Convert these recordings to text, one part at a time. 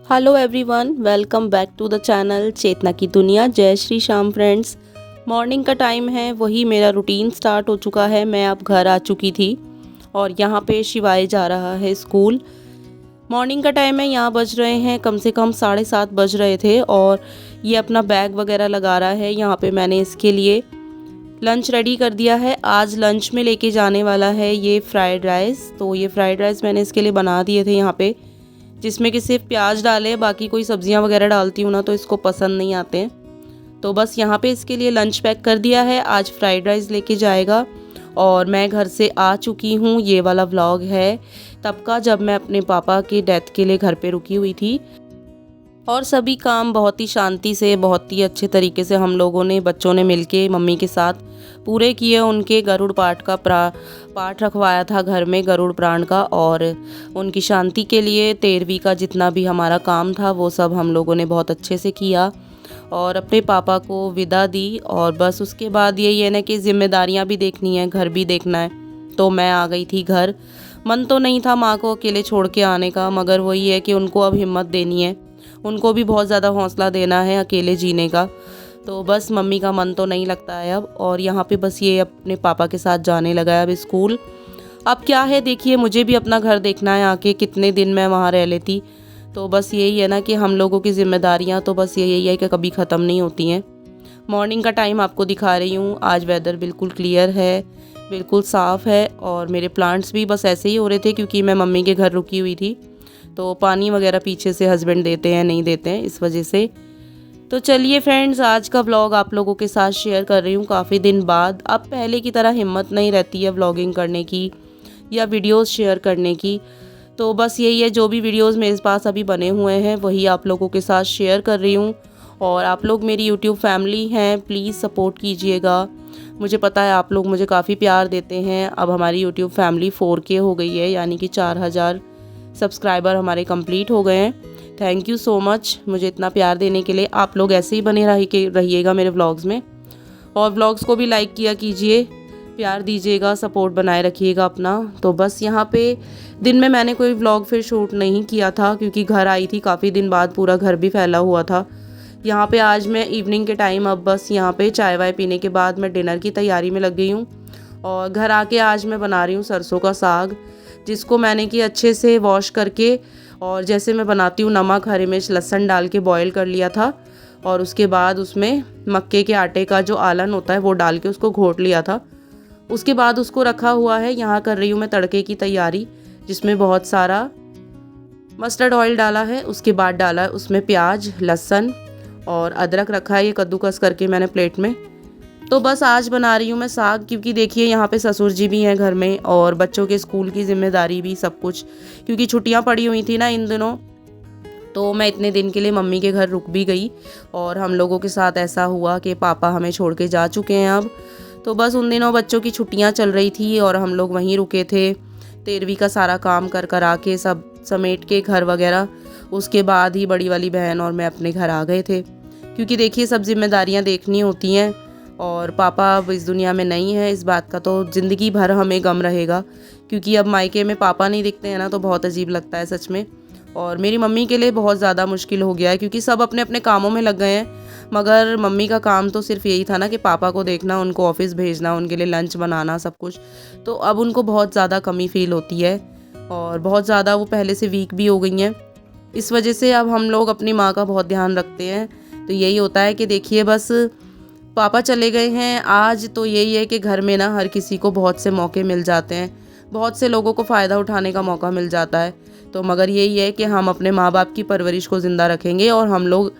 Hello everyone, welcome back to the channel Chetna की दुनिया। जय श्री श्याम फ्रेंड्स। मॉर्निंग का टाइम है, वही मेरा रूटीन स्टार्ट हो चुका है। मैं अब घर आ चुकी थी और यहाँ पे शिवाय जा रहा है स्कूल। मॉर्निंग का टाइम है, यहाँ बज रहे हैं कम से कम 7:30 बज रहे थे और ये अपना बैग वगैरह लगा रहा है। यहाँ पे मैंने इसके लिए लंच रेडी कर दिया है। आज लंच में लेके जाने वाला है ये फ्राइड राइस। तो ये फ्राइड राइस मैंने इसके लिए बना दिए थे यहाँ पे, जिसमें कि सिर्फ प्याज डाले, बाकी कोई सब्जियां वगैरह डालती हूँ ना तो इसको पसंद नहीं आते हैं। तो बस यहाँ पे इसके लिए लंच पैक कर दिया है। आज फ्राइड राइस लेके जाएगा और मैं घर से आ चुकी हूँ। ये वाला व्लॉग है तब का, जब मैं अपने पापा की डेथ के लिए घर पे रुकी हुई थी और सभी काम बहुत ही शांति से, बहुत ही अच्छे तरीके से हम लोगों ने, बच्चों ने मिलके मम्मी के साथ पूरे किए। उनके गरुड़ पाठ का पाठ रखवाया था घर में, गरुड़ पुराण का, और उनकी शांति के लिए 13वीं का जितना भी हमारा काम था वो सब हम लोगों ने बहुत अच्छे से किया और अपने पापा को विदा दी। और बस उसके बाद यही है ना कि जिम्मेदारियां भी देखनी है, घर भी देखना है। तो मैं आ गई थी घर। मन तो नहीं था माँ को अकेले छोड़ के आने का, मगर वही है कि उनको अब हिम्मत देनी है, उनको भी बहुत ज़्यादा हौसला देना है अकेले जीने का। तो बस मम्मी का मन तो नहीं लगता है अब, और यहाँ पे बस ये अपने पापा के साथ जाने लगा है अब स्कूल। अब क्या है, देखिए मुझे भी अपना घर देखना है आके, कितने दिन मैं वहाँ रह लेती। तो बस यही है ना कि हम लोगों की जिम्मेदारियाँ तो बस यही है कि कभी ख़त्म नहीं होती हैं। मॉर्निंग का टाइम आपको दिखा रही हूँ। आज वेदर बिल्कुल क्लियर है, बिल्कुल साफ़ है, और मेरे प्लांट्स भी बस ऐसे ही हो रहे थे क्योंकि मैं मम्मी के घर रुकी हुई थी। तो पानी वगैरह पीछे से हस्बैंड देते हैं, नहीं देते हैं, इस वजह से। तो चलिए फ्रेंड्स, आज का व्लॉग आप लोगों के साथ शेयर कर रही हूँ काफ़ी दिन बाद। अब पहले की तरह हिम्मत नहीं रहती है व्लॉगिंग करने की या वीडियोस शेयर करने की। तो बस यही है, जो भी वीडियोस मेरे पास अभी बने हुए हैं वही आप लोगों के साथ शेयर कर रही हूँ। और आप लोग मेरी यूट्यूब फैमिली हैं, प्लीज़ सपोर्ट कीजिएगा। मुझे पता है आप लोग मुझे काफ़ी प्यार देते हैं। अब हमारी यूट्यूब फैमिली 4K हो गई है, यानी कि 4000 सब्सक्राइबर हमारे कंप्लीट हो गए हैं। थैंक यू सो मच मुझे इतना प्यार देने के लिए। आप लोग ऐसे ही बने रहिएगा मेरे व्लॉग्स में, और व्लॉग्स को भी लाइक किया कीजिए, प्यार दीजिएगा, सपोर्ट बनाए रखिएगा अपना। तो बस यहाँ पे दिन में मैंने कोई व्लॉग फिर शूट नहीं किया था क्योंकि घर आई थी काफ़ी दिन बाद, पूरा घर भी फैला हुआ था। यहाँ पे आज मैं इवनिंग के टाइम, अब बस यहाँ पे चाय वाय पीने के बाद मैं डिनर की तैयारी में लग गई हूँ। और घर आके आज मैं बना रही हूँ सरसों का साग, जिसको मैंने कि अच्छे से वॉश करके, और जैसे मैं बनाती हूँ नमक, हरी मिर्च, लहसुन डाल के बॉईल कर लिया था। और उसके बाद उसमें मक्के के आटे का जो आलन होता है वो डाल के उसको घोट लिया था। उसके बाद उसको रखा हुआ है। यहाँ कर रही हूँ मैं तड़के की तैयारी, जिसमें बहुत सारा मस्टर्ड ऑयल डाला है। उसके बाद डाला है उसमें प्याज, लहसुन और अदरक रखा है, ये कद्दूकस करके मैंने प्लेट में। तो बस आज बना रही हूँ मैं साग, क्योंकि देखिए यहाँ पे ससुर जी भी हैं घर में और बच्चों के स्कूल की जिम्मेदारी भी, सब कुछ, क्योंकि छुट्टियाँ पड़ी हुई थी ना इन दिनों। तो मैं इतने दिन के लिए मम्मी के घर रुक भी गई और हम लोगों के साथ ऐसा हुआ कि पापा हमें छोड़ के जा चुके हैं अब। तो बस उन दिनों बच्चों की छुट्टियाँ चल रही थी और हम लोग वहीं रुके थे। 13वीं का सारा काम कर आके, सब समेट के घर वगैरह, उसके बाद ही बड़ी वाली बहन और मैं अपने घर आ गए थे, क्योंकि देखिए सब जिम्मेदारियाँ देखनी होती हैं। और पापा अब इस दुनिया में नहीं है, इस बात का तो ज़िंदगी भर हमें गम रहेगा, क्योंकि अब मायके में पापा नहीं दिखते हैं ना, तो बहुत अजीब लगता है सच में। और मेरी मम्मी के लिए बहुत ज़्यादा मुश्किल हो गया है, क्योंकि सब अपने अपने कामों में लग गए हैं। मगर मम्मी का काम तो सिर्फ यही था ना कि पापा को देखना, उनको ऑफिस भेजना, उनके लिए लंच बनाना, सब कुछ। तो अब उनको बहुत ज़्यादा कमी फील होती है और बहुत ज़्यादा वो पहले से वीक भी हो गई हैं। इस वजह से अब हम लोग अपनी माँ का बहुत ध्यान रखते हैं। तो यही होता है कि देखिए बस पापा चले गए हैं आज, तो यही है कि घर में ना हर किसी को बहुत से मौके मिल जाते हैं, बहुत से लोगों को फ़ायदा उठाने का मौका मिल जाता है। तो मगर यही है कि हम अपने माँ बाप की परवरिश को ज़िंदा रखेंगे और हम लोग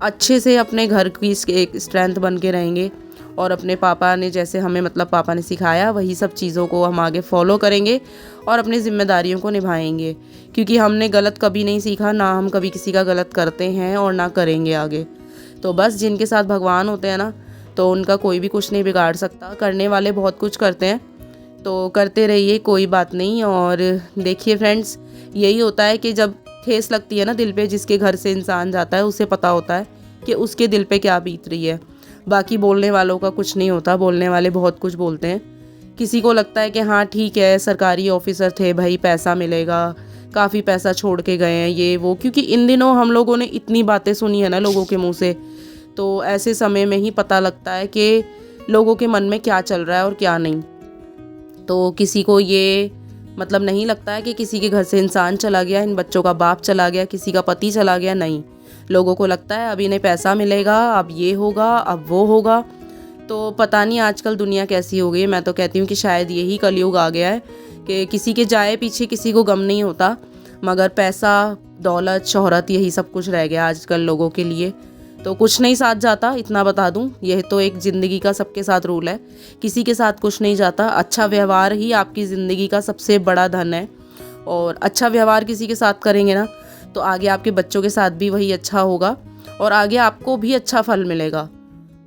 अच्छे से अपने घर की एक स्ट्रेंथ बन के रहेंगे। और अपने पापा ने जैसे हमें, मतलब पापा ने सिखाया, वही सब चीज़ों को हम आगे फॉलो करेंगे और अपनी ज़िम्मेदारियों को निभाएंगे, क्योंकि हमने गलत कभी नहीं सीखा, ना हम कभी किसी का गलत करते हैं और ना करेंगे आगे। तो बस जिनके साथ भगवान होते हैं ना, तो उनका कोई भी कुछ नहीं बिगाड़ सकता। करने वाले बहुत कुछ करते हैं, तो करते रहिए, कोई बात नहीं। और देखिए फ्रेंड्स, यही होता है कि जब ठेस लगती है ना दिल पे, जिसके घर से इंसान जाता है उसे पता होता है कि उसके दिल पे क्या बीत रही है। बाकी बोलने वालों का कुछ नहीं होता, बोलने वाले बहुत कुछ बोलते हैं। किसी को लगता है कि हाँ ठीक है, सरकारी ऑफिसर थे भाई, पैसा मिलेगा, काफ़ी पैसा छोड़ के गए हैं ये वो, क्योंकि इन दिनों हम लोगों ने इतनी बातें सुनी है ना लोगों के मुंह से, तो ऐसे समय में ही पता लगता है कि लोगों के मन में क्या चल रहा है और क्या नहीं। तो किसी को ये मतलब नहीं लगता है कि किसी के घर से इंसान चला गया, इन बच्चों का बाप चला गया, किसी का पति चला गया, नहीं। लोगों को लगता है अब इन्हें पैसा मिलेगा, अब ये होगा, अब वो होगा। तो पता नहीं आजकल दुनिया कैसी हो गई है। मैं तो कहती हूँ कि शायद यही कलयुग आ गया है कि किसी के जाए पीछे किसी को गम नहीं होता, मगर पैसा, दौलत, शोहरत, यही सब कुछ रह गया आजकल लोगों के लिए। तो कुछ नहीं साथ जाता, इतना बता दूं। यह तो एक ज़िंदगी का सबके साथ रूल है, किसी के साथ कुछ नहीं जाता। अच्छा व्यवहार ही आपकी ज़िंदगी का सबसे बड़ा धन है, और अच्छा व्यवहार किसी के साथ करेंगे ना तो आगे आपके बच्चों के साथ भी वही अच्छा होगा और आगे आपको भी अच्छा फल मिलेगा।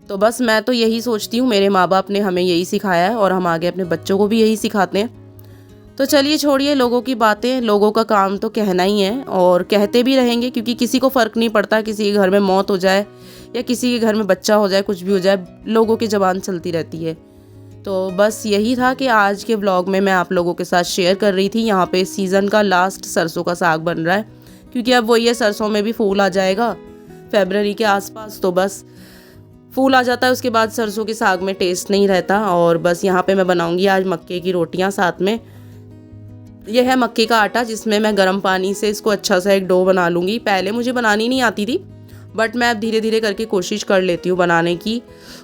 तो बस मैं तो यही सोचती हूँ, मेरे माँ बाप ने हमें यही सिखाया है और हम आगे अपने बच्चों को भी यही सिखाते हैं। तो चलिए छोड़िए लोगों की बातें, लोगों का काम तो कहना ही है और कहते भी रहेंगे, क्योंकि किसी को फ़र्क नहीं पड़ता। किसी के घर में मौत हो जाए या किसी के घर में बच्चा हो जाए, कुछ भी हो जाए, लोगों की ज़बान चलती रहती है। तो बस यही था कि आज के व्लॉग में मैं आप लोगों के साथ शेयर कर रही थी। यहाँ पे सीज़न का लास्ट सरसों का साग बन रहा है, क्योंकि अब वही है, सरसों में भी फूल आ जाएगा फरवरी के आसपास। तो बस फूल आ जाता है, उसके बाद सरसों के साग में टेस्ट नहीं रहता। और बस यहाँ पे मैं बनाऊँगी आज मक्के की रोटियाँ साथ में। यह है मक्के का आटा, जिसमें मैं गर्म पानी से इसको अच्छा सा एक डो बना लूँगी। पहले मुझे बनानी नहीं आती थी, बट मैं अब धीरे धीरे करके कोशिश कर लेती हूँ बनाने की।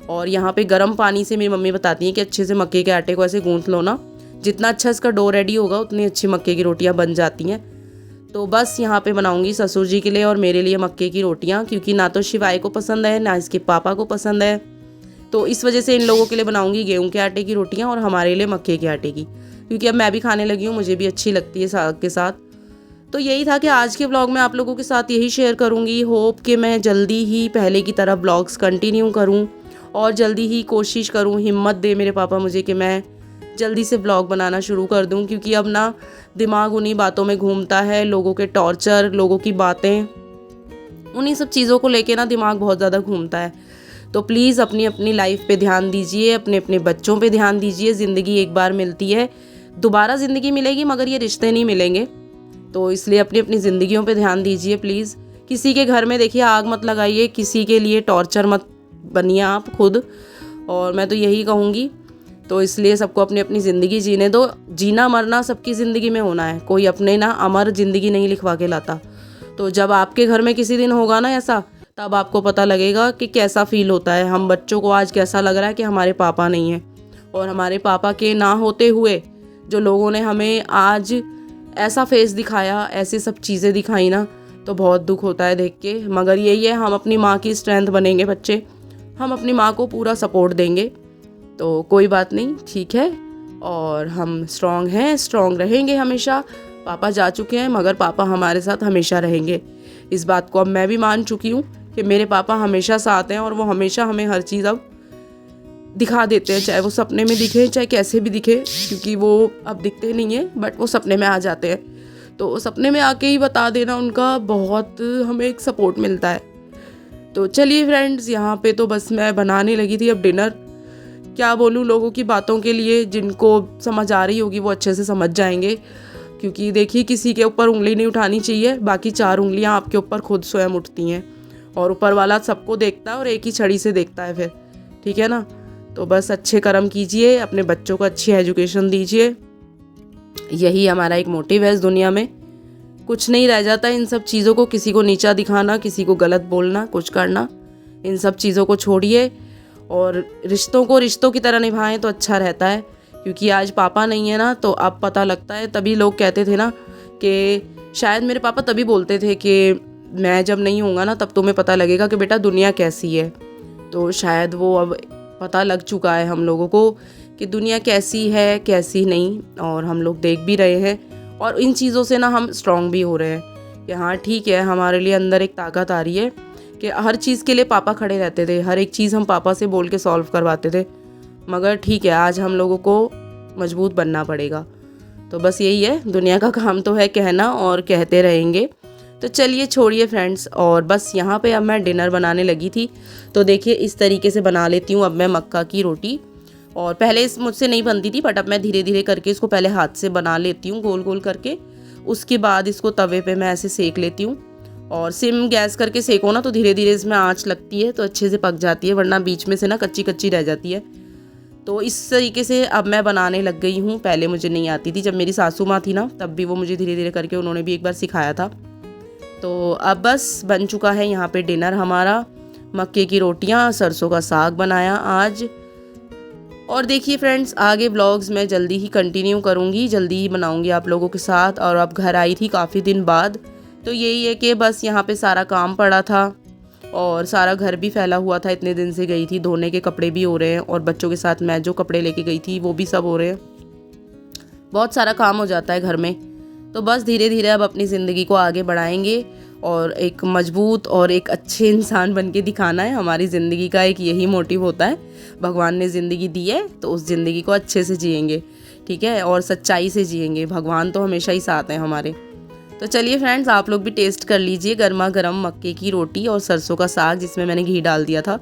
और यहाँ पे गर्म पानी से मेरी मम्मी बताती हैं कि अच्छे से मक्के के आटे को ऐसे गूँथ लो ना, जितना अच्छा इसका डो रेडी होगा उतनी अच्छी मक्के की रोटियाँ बन जाती हैं। तो बस यहाँ पे बनाऊँगी ससुर जी के लिए और मेरे लिए मक्के की रोटियाँ, क्योंकि ना तो शिवाय को पसंद है ना इसके पापा को पसंद है। तो इस वजह से इन लोगों के लिए बनाऊँगी गेहूँ के आटे की रोटियाँ और हमारे लिए मक्के के आटे की, क्योंकि अब मैं भी खाने लगी हूँ, मुझे भी अच्छी लगती है साग के साथ। तो यही था कि आज के व्लॉग में आप लोगों के साथ यही शेयर करूँगी। होप कि मैं जल्दी ही पहले की तरह व्लॉग्स कंटिन्यू करूँ और जल्दी ही कोशिश करूँ, हिम्मत दे मेरे पापा मुझे कि मैं जल्दी से व्लॉग बनाना शुरू कर दूँ, क्योंकि अब ना दिमाग उन्हीं बातों में घूमता है, लोगों के टॉर्चर, लोगों की बातें, उन्हीं सब चीज़ों को लेके ना दिमाग बहुत ज़्यादा घूमता है। तो प्लीज़ अपनी अपनी लाइफ पे ध्यान दीजिए, अपने अपने बच्चों पे ध्यान दीजिए। ज़िंदगी एक बार मिलती है, दोबारा ज़िंदगी मिलेगी, मगर ये रिश्ते नहीं मिलेंगे। तो इसलिए अपनी अपनी ज़िंदगियों पे ध्यान दीजिए प्लीज़। किसी के घर में देखिए आग मत लगाइए, किसी के लिए टॉर्चर मत बनिए आप खुद, और मैं तो यही कहूँगी। तो इसलिए सबको अपनी अपनी ज़िंदगी जीने दो। जीना मरना सबकी ज़िंदगी में होना है, कोई अपने ना अमर ज़िंदगी नहीं लिखवा के लाता। तो जब आपके घर में किसी दिन होगा ना ऐसा, तब आपको पता लगेगा कि कैसा फ़ील होता है। हम बच्चों को आज कैसा लग रहा है कि हमारे पापा नहीं हैं, और हमारे पापा के ना होते हुए जो लोगों ने हमें आज ऐसा फेस दिखाया, ऐसी सब चीज़ें दिखाई ना, तो बहुत दुख होता है देख के। मगर यही है, हम अपनी माँ की स्ट्रेंथ बनेंगे बच्चे, हम अपनी माँ को पूरा सपोर्ट देंगे। तो कोई बात नहीं, ठीक है, और हम स्ट्रॉन्ग हैं, स्ट्रॉन्ग रहेंगे हमेशा। पापा जा चुके हैं, मगर पापा हमारे साथ हमेशा रहेंगे। इस बात को अब मैं भी मान चुकी हूँ कि मेरे पापा हमेशा साथ हैं, और वो हमेशा हमें हर चीज़ अब दिखा देते हैं, चाहे वो सपने में दिखे, चाहे कैसे भी दिखे, क्योंकि वो अब दिखते नहीं हैं, बट वो सपने में आ जाते हैं। तो सपने में आके ही बता देना उनका बहुत हमें एक सपोर्ट मिलता है। तो चलिए फ्रेंड्स, यहाँ पे तो बस मैं बनाने लगी थी अब डिनर। क्या बोलूँ, लोगों की बातों के लिए जिनको समझ आ रही होगी वो अच्छे से समझ जाएंगे, क्योंकि देखिए किसी के ऊपर उंगली नहीं उठानी चाहिए, बाकी 4 उंगलियाँ आपके ऊपर खुद स्वयं उठती हैं, और ऊपर वाला सबको देखता है और एक ही छड़ी से देखता है फिर, ठीक है ना। तो बस अच्छे कर्म कीजिए, अपने बच्चों को अच्छी एजुकेशन दीजिए, यही हमारा एक मोटिव है इस दुनिया में। कुछ नहीं रह जाता इन सब चीज़ों को, किसी को नीचा दिखाना, किसी को गलत बोलना, कुछ करना, इन सब चीज़ों को छोड़िए और रिश्तों को रिश्तों की तरह निभाएं तो अच्छा रहता है। क्योंकि आज पापा नहीं है ना, तो अब पता लगता है। तभी लोग कहते थे ना कि शायद मेरे पापा तभी बोलते थे कि मैं जब नहीं होऊंगा ना तब तुम्हें पता लगेगा कि बेटा दुनिया कैसी है। तो शायद वो अब पता लग चुका है हम लोगों को कि दुनिया कैसी है कैसी नहीं, और हम लोग देख भी रहे हैं, और इन चीज़ों से ना हम स्ट्रॉन्ग भी हो रहे हैं कि हाँ ठीक है, हमारे लिए अंदर एक ताकत आ रही है कि हर चीज़ के लिए पापा खड़े रहते थे, हर एक चीज़ हम पापा से बोल के सॉल्व करवाते थे। मगर ठीक है, आज हम लोगों को मजबूत बनना पड़ेगा। तो बस यही है, दुनिया का काम तो है कहना, और कहते रहेंगे। तो चलिए छोड़िए फ्रेंड्स, और बस यहाँ पे अब मैं डिनर बनाने लगी थी। तो देखिए इस तरीके से बना लेती हूँ अब मैं मक्का की रोटी, और पहले मुझसे नहीं बनती थी, बट अब मैं धीरे धीरे करके इसको पहले हाथ से बना लेती हूँ गोल गोल करके, उसके बाद इसको तवे पे मैं ऐसे सेक लेती हूँ। और सिम गैस करके सेको ना तो धीरे धीरे इसमें आँच लगती है तो अच्छे से पक जाती है, वरना बीच में से ना कच्ची कच्ची रह जाती है। तो इस तरीके से अब मैं बनाने लग गई हूँ। पहले मुझे नहीं आती थी, जब मेरी सासू माँ थी ना तब भी वो मुझे धीरे धीरे करके उन्होंने भी एक बार सिखाया था। तो अब बस बन चुका है यहाँ पे डिनर हमारा। मक्के की रोटियाँ, सरसों का साग बनाया आज। और देखिए फ्रेंड्स, आगे व्लॉग्स मैं जल्दी ही कंटिन्यू करूँगी, जल्दी ही बनाऊँगी आप लोगों के साथ। और अब घर आई थी काफ़ी दिन बाद, तो यही है कि बस यहाँ पे सारा काम पड़ा था और सारा घर भी फैला हुआ था। इतने दिन से गई थी, धोने के कपड़े भी हो रहे हैं और बच्चों के साथ मैं जो कपड़े लेके गई थी वो भी सब हो रहे हैं। बहुत सारा काम हो जाता है घर में। तो बस धीरे धीरे अब अपनी ज़िंदगी को आगे बढ़ाएंगे और एक मजबूत और एक अच्छे इंसान बन के दिखाना है। हमारी ज़िंदगी का एक यही मोटिव होता है, भगवान ने ज़िंदगी दी है तो उस ज़िंदगी को अच्छे से जिएंगे, ठीक है, और सच्चाई से जिएंगे। भगवान तो हमेशा ही साथ हैं हमारे। तो चलिए फ्रेंड्स, आप लोग भी टेस्ट कर लीजिए गर्मा गर्म मक्के की रोटी और सरसों का साग, जिसमें मैंने घी डाल दिया था।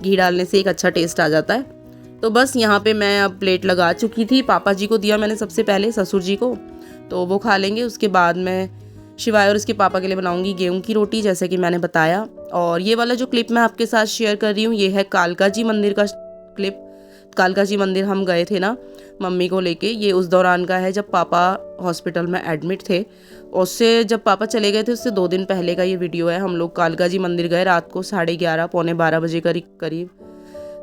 घी डालने से एक अच्छा टेस्ट आ जाता है। तो बस यहाँ पे मैं अब प्लेट लगा चुकी थी। पापा जी को दिया मैंने सबसे पहले, ससुर जी को, तो वो खा लेंगे। उसके बाद मैं शिवाय और उसके पापा के लिए बनाऊंगी गेहूं की रोटी, जैसे कि मैंने बताया। और ये वाला जो क्लिप मैं आपके साथ शेयर कर रही हूँ, ये है कालका जी मंदिर का क्लिप। कालका जी मंदिर हम गए थे ना मम्मी को लेके, ये उस दौरान का है जब पापा हॉस्पिटल में एडमिट थे। उससे जब पापा चले गए थे उससे 2 दिन पहले का ये वीडियो है। हम लोग कालका जी मंदिर गए रात को 11:30 पौने 12 बजे करीब।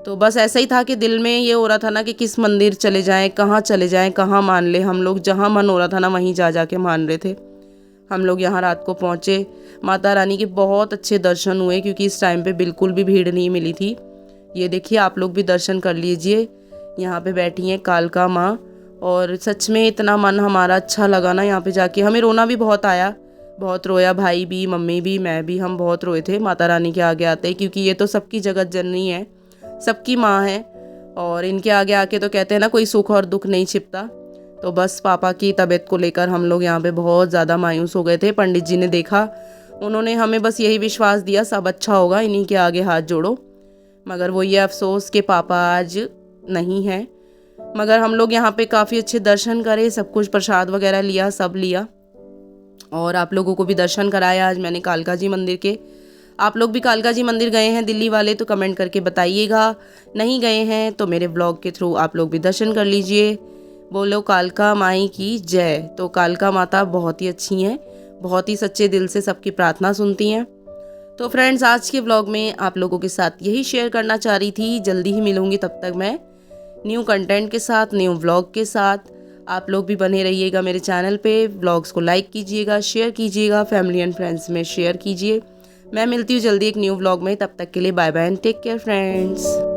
तो बस ऐसा ही था कि दिल में ये हो रहा था ना कि किस मंदिर चले जाएं, कहाँ मान ले। हम लोग जहाँ मन हो रहा था ना वहीं जा के मान रहे थे। हम लोग यहाँ रात को पहुँचे। माता रानी के बहुत अच्छे दर्शन हुए, क्योंकि इस टाइम पे बिल्कुल भी भीड़ नहीं मिली थी। ये देखिए, आप लोग भी दर्शन कर लीजिए। यहाँ पे बैठी हैं कालका माँ, और सच में इतना मन हमारा अच्छा लगा ना यहाँ पे जाके। हमें रोना भी बहुत आया, बहुत रोया, भाई भी, मम्मी भी, मैं भी, हम बहुत रोए थे माता रानी के आगे आते, क्योंकि ये तो सबकी जगत जननी है, सबकी माँ है। और इनके आगे आके तो कहते हैं ना, कोई सुख और दुख नहीं छिपता। तो बस पापा की तबीयत को लेकर हम लोग यहाँ पे बहुत ज़्यादा मायूस हो गए थे। पंडित जी ने देखा, उन्होंने हमें बस यही विश्वास दिया, सब अच्छा होगा, इन्हीं के आगे हाथ जोड़ो। मगर वो ये अफसोस कि पापा आज नहीं है। मगर हम लोग यहाँ पे काफ़ी अच्छे दर्शन करे, सब कुछ प्रसाद वगैरह लिया, सब लिया। और आप लोगों को भी दर्शन कराया आज मैंने कालका जी मंदिर के। आप लोग भी कालका जी मंदिर गए हैं दिल्ली वाले तो कमेंट करके बताइएगा, नहीं गए हैं तो मेरे ब्लॉग के थ्रू आप लोग भी दर्शन कर लीजिए। बोलो कालका माई की जय। तो कालका माता बहुत ही अच्छी हैं, बहुत ही सच्चे दिल से सबकी प्रार्थना सुनती हैं। तो फ्रेंड्स, आज के व्लॉग में आप लोगों के साथ यही शेयर करना चाह रही थी। जल्दी ही मिलूंगी, तब तक मैं न्यू कंटेंट के साथ, न्यू व्लॉग के साथ। आप लोग भी बने रहिएगा मेरे चैनल पे। व्लॉग्स को लाइक कीजिएगा, शेयर कीजिएगा, फैमिली एंड फ्रेंड्स में शेयर कीजिए। मैं मिलती हूँ जल्दी एक न्यू व्लॉग में, तब तक के लिए bye bye and take care friends.